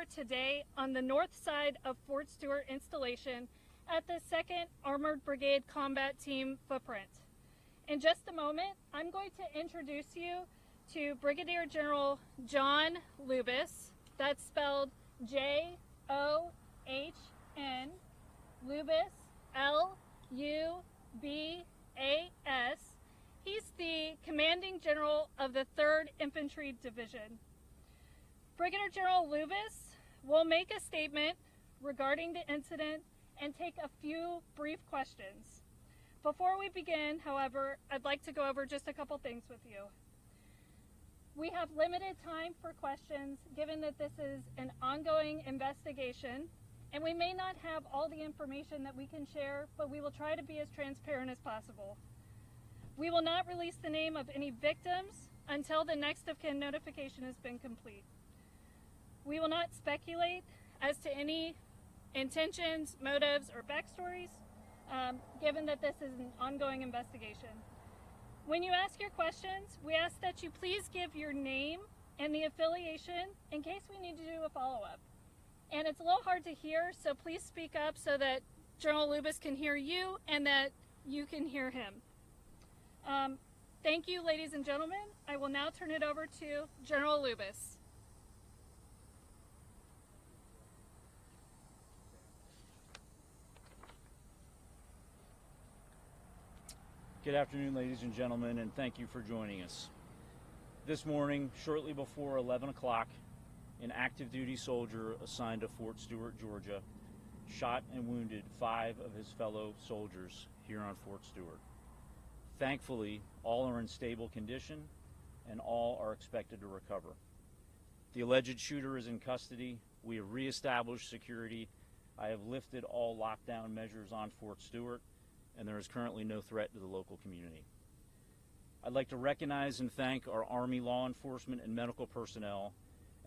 are today on the north side of Fort Stewart installation at the 2nd Armored Brigade Combat Team footprint. In just a moment, I'm going to introduce you to Brigadier General John Lubis. That's spelled J-O-H-N, Lubis, L-U-B-A-S. He's the commanding general of the 3rd Infantry Division. Brigadier General Lubis will make a statement regarding the incident and take a few brief questions. Before we begin, however, I'd like to go over just a couple things with you. We have limited time for questions given that this is an ongoing investigation, and we may not have all the information that we can share, but we will try to be as transparent as possible. We will not release the name of any victims until the next of kin notification has been complete. We will not speculate as to any intentions, motives, or backstories, given that this is an ongoing investigation. When you ask your questions, we ask that you please give your name and the affiliation in case we need to do a follow-up. And it's a little hard to hear, so please speak up so that General Lubis can hear you and that you can hear him. Thank you, ladies and gentlemen. I will now turn it over to General Lubis. Good afternoon, ladies and gentlemen, and thank you for joining us. This morning, shortly before 11 o'clock, an active duty soldier assigned to Fort Stewart, Georgia, shot and wounded 5 of his fellow soldiers here on Fort Stewart. Thankfully, all are in stable condition and all are expected to recover. The alleged shooter is in custody. We have reestablished security. I have lifted all lockdown measures on Fort Stewart, and there is currently no threat to the local community. I'd like to recognize and thank our Army law enforcement and medical personnel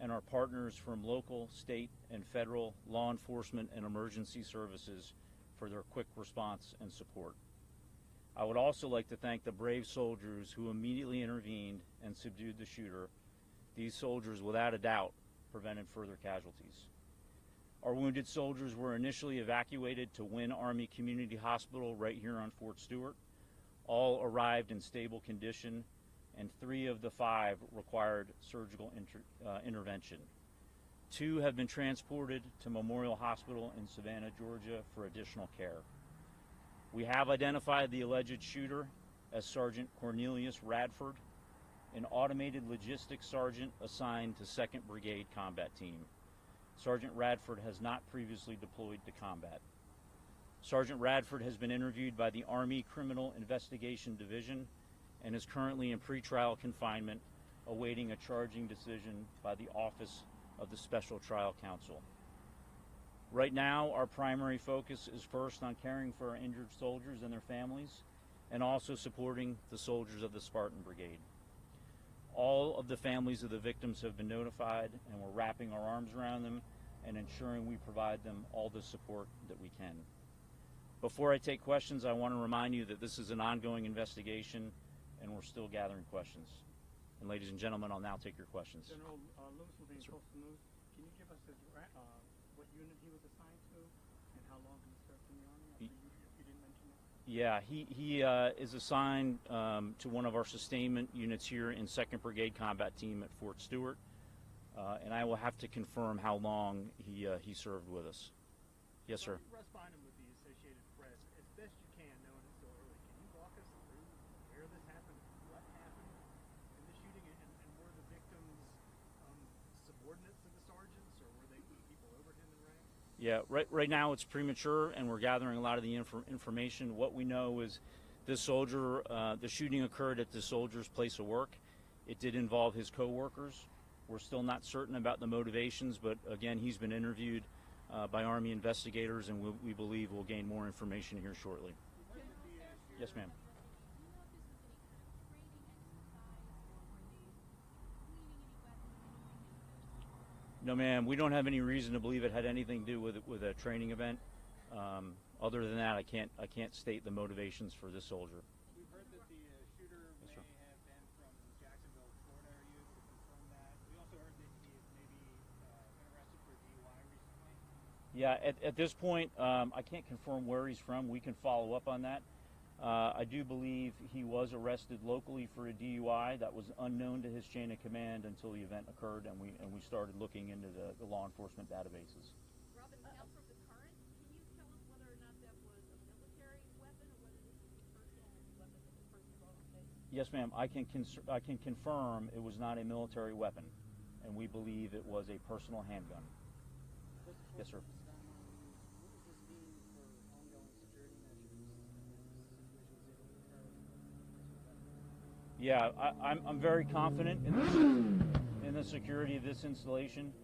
and our partners from local, state, and federal law enforcement and emergency services for their quick response and support. I would also like to thank the brave soldiers who immediately intervened and subdued the shooter. These soldiers, without a doubt, prevented further casualties. Our wounded soldiers were initially evacuated to Wynn Army Community Hospital right here on Fort Stewart. All arrived in stable condition, and 3 of the 5 required surgical intervention. 2 have been transported to Memorial Hospital in Savannah, Georgia for additional care. We have identified the alleged shooter as Sergeant Cornelius Radford, an automated logistics sergeant assigned to 2nd Brigade Combat Team. Sergeant Radford has not previously deployed to combat. Sergeant Radford has been interviewed by the Army Criminal Investigation Division and is currently in pretrial confinement, awaiting a charging decision by the Office of the Special Trial Counsel. Right now, our primary focus is first on caring for our injured soldiers and their families, and also supporting the soldiers of the Spartan Brigade. All of the families of the victims have been notified, and we're wrapping our arms around them and ensuring we provide them all the support that we can. Before I take questions, I want to remind you that this is an ongoing investigation and we're still gathering questions. And ladies and gentlemen, I'll now take your questions. General Lewis will be in Coastal News. Can you give us what unit he was assigned to and how long he served in the Army? You didn't mention that. Yeah, he is assigned to one of our sustainment units here in 2nd Brigade Combat Team at Fort Stewart, and I will have to confirm how long he served with us. Yes, sir. Corresponding with the Associated Press, as best you can, knowing it's still early, can you walk us through where this happened, what happened in the shooting, and were the victims subordinates to the sergeants, or were they people over him in rank? Yeah, right now it's premature, and we're gathering a lot of the information. What we know is this soldier, the shooting occurred at the soldier's place of work. It did involve his co-workers. We're still not certain about the motivations, but again, he's been interviewed by Army investigators, and we believe we'll gain more information here shortly. Yes, ma'am. No, ma'am. We don't have any reason to believe it had anything to do with a training event. Other than that, I can't state the motivations for this soldier. We've heard that the shooter may have been from Jacksonville, Florida. Are you able to confirm that? We also heard that he is maybe interested for Yeah, at this point, I can't confirm where he's from. We can follow up on that. I do believe he was arrested locally for a DUI that was unknown to his chain of command until the event occurred, and we started looking into the law enforcement databases. Robin, now from the current, can you tell us whether or not that was a military weapon or whether this was a personal weapon that the person brought on base? Yes, ma'am. I can confirm it was not a military weapon, and we believe it was a personal handgun. Yes, sir. Yeah, I'm very confident in the security of this installation.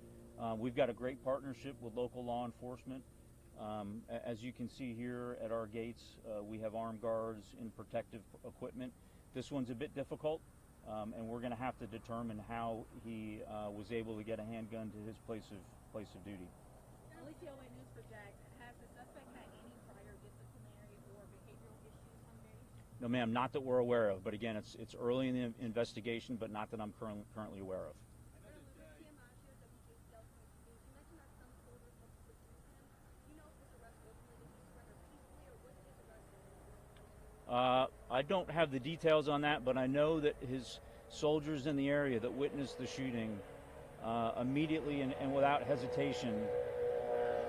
We've got a great partnership with local law enforcement. As you can see here at our gates, we have armed guards in protective equipment. This one's a bit difficult, and we're going to have to determine how he was able to get a handgun to his place of duty. LCOA News for Jack. Has the suspect had any prior disciplinary or behavioral issues on base? No, ma'am, not that we're aware of. But again, it's early in the investigation, but not that I'm currently aware of. I don't have the details on that, but I know that his soldiers in the area that witnessed the shooting immediately and without hesitation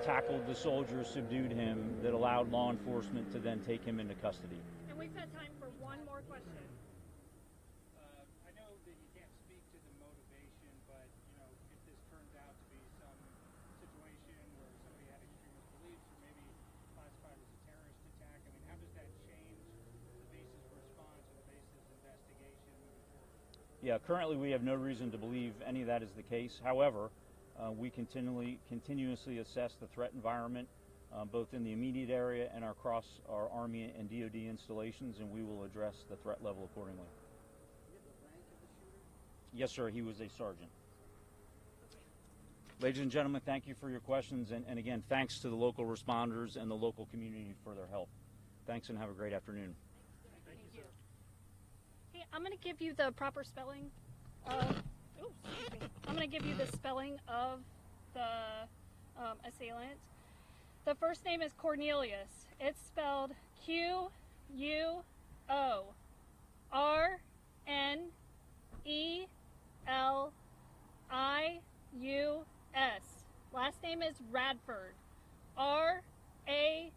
tackled the soldier, subdued him, that allowed law enforcement to then take him into custody. And we've had time for one more question. I know that you can't speak to the motivation, but if this turns out to be some situation where somebody had extremist beliefs or maybe classified as a terrorist attack, I mean, how does that change the basis of response or the basis of investigation moving forward? Yeah, currently we have no reason to believe any of that is the case. However, we continuously assess the threat environment, both in the immediate area and across our Army and DoD installations, and we will address the threat level accordingly. Yes, sir. He was a sergeant. Ladies and gentlemen, thank you for your questions, and again, thanks to the local responders and the local community for their help. Thanks, and have a great afternoon. Thank you. Hey, I'm going to give you the proper spelling of. I'm going to give you the spelling of the assailant. The first name is Cornelius. It's spelled Q-U-O-R-N-E-L-I-U-S. Last name is Radford. R-A-D-F-O-R-D.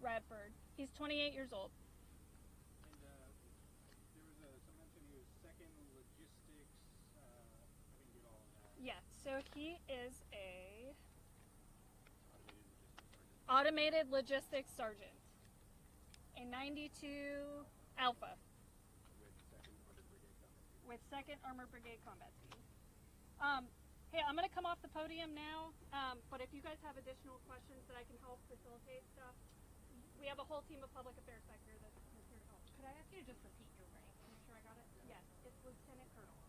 Radford. He's 28 years old. Yeah, so he is a automated logistics sergeant, a 92 Alpha with 2nd Armored Brigade Combat Team. Hey, I'm going to come off the podium now, but if you guys have additional questions that I can help facilitate stuff, we have a whole team of public affairs back here that's here to help. Could I ask you to just repeat your rank? Make sure I got it? Yes, it's Lieutenant Colonel.